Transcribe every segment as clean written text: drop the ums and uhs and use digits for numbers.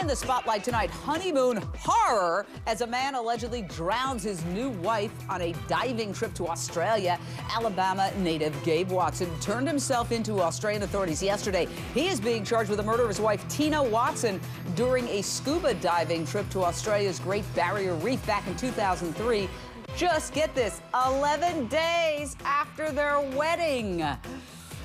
In the spotlight tonight, honeymoon horror as a man allegedly drowns his new wife on a diving trip to Australia. Alabama native Gabe Watson turned himself into Australian authorities yesterday. He is being charged with the murder of his wife, Tina Watson, during a scuba diving trip to Australia's Great Barrier Reef back in 2003. Just get this, 11 days after their wedding.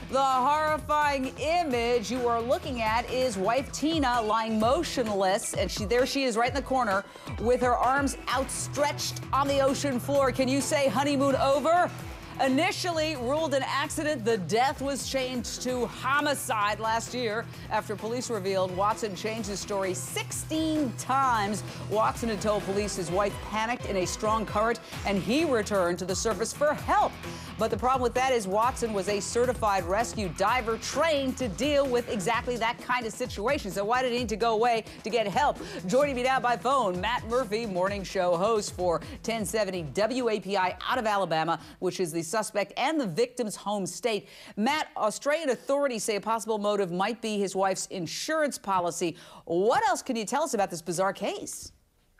The horrifying image you are looking at is wife Tina lying motionless, and there she is right in the corner with her arms outstretched on the ocean floor. Can you say honeymoon over? Initially ruled an accident, the death was changed to homicide last year after police revealed Watson changed his story 16 times. Watson had told police his wife panicked in a strong current and he returned to the surface for help. But the problem with that is Watson was a certified rescue diver trained to deal with exactly that kind of situation. So why did he need to go away to get help? Joining me now by phone, Matt Murphy, morning show host for 1070 WAPI out of Alabama, which is the suspect and the victim's home state. Matt, Australian authorities say a possible motive might be his wife's insurance policy. What else can you tell us about this bizarre case?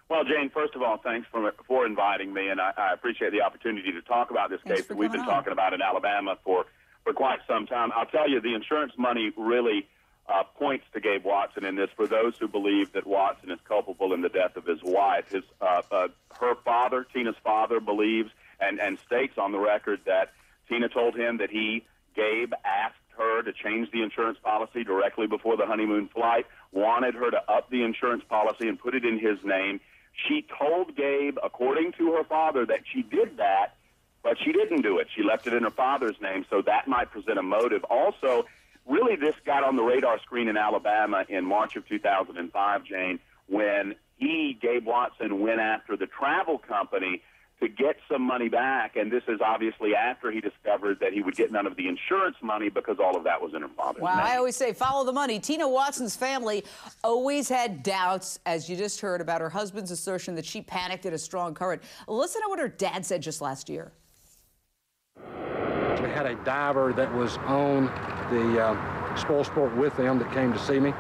Well, Jane, first of all, thanks for inviting me, and I appreciate the opportunity to talk about this case that we've been talking about in Alabama for quite some time. I'll tell you, the insurance money really points to Gabe Watson in this. For those who believe that Watson is culpable in the death of his wife, her father, Tina's father, believes and states on the record that Tina told him that Gabe, asked her to change the insurance policy directly before the honeymoon flight, wanted her to up the insurance policy and put it in his name. She told Gabe, according to her father, that she did that, but she didn't do it. She left it in her father's name, so that might present a motive. Also, really this got on the radar screen in Alabama in March of 2005, Jane, when Gabe Watson, went after the travel company to get some money back, and this is obviously after he discovered that he would get none of the insurance money because all of that was in her father's name. I always say follow the money. Tina Watson's family always had doubts, as you just heard, about her husband's assertion that she panicked at a strong current. Listen to what her dad said just last year. We had a diver that was on the spoil sport with them that came to see me,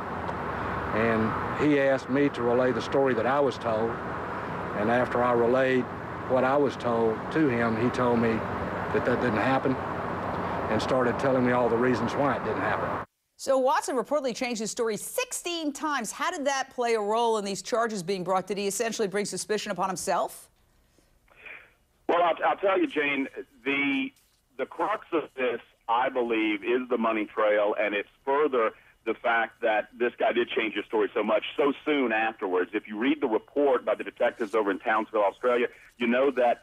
and he asked me to relay the story that I was told, and after I relayed what I was told to him, he told me that didn't happen and started telling me all the reasons why it didn't happen. So Watson reportedly changed his story 16 times. How did that play a role in these charges being brought? Did he essentially bring suspicion upon himself? Well, I'll tell you, Jane, the crux of this, I believe, is the money trail, and it's further the fact that this guy did change his story so much so soon afterwards. If you read the report by the detectives over in Townsville, Australia, you know that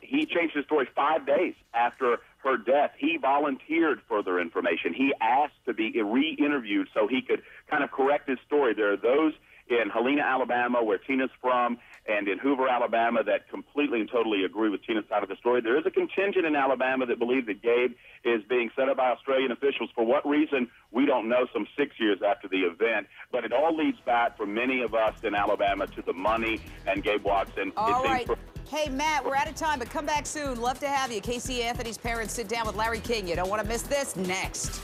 he changed his story 5 days after her death. He volunteered further information. He asked to be re-interviewed so he could kind of correct his story. There are those in Helena, Alabama, where Tina's from, and in Hoover, Alabama, that completely and totally agree with Tina's side of the story. There is a contingent in Alabama that believes that Gabe is being set up by Australian officials. For what reason, we don't know, some 6 years after the event. But it all leads back for many of us in Alabama to the money and Gabe Watson. All right. Hey, Matt, we're out of time, but come back soon. Love to have you. Casey Anthony's parents sit down with Larry King. You don't want to miss this. Next.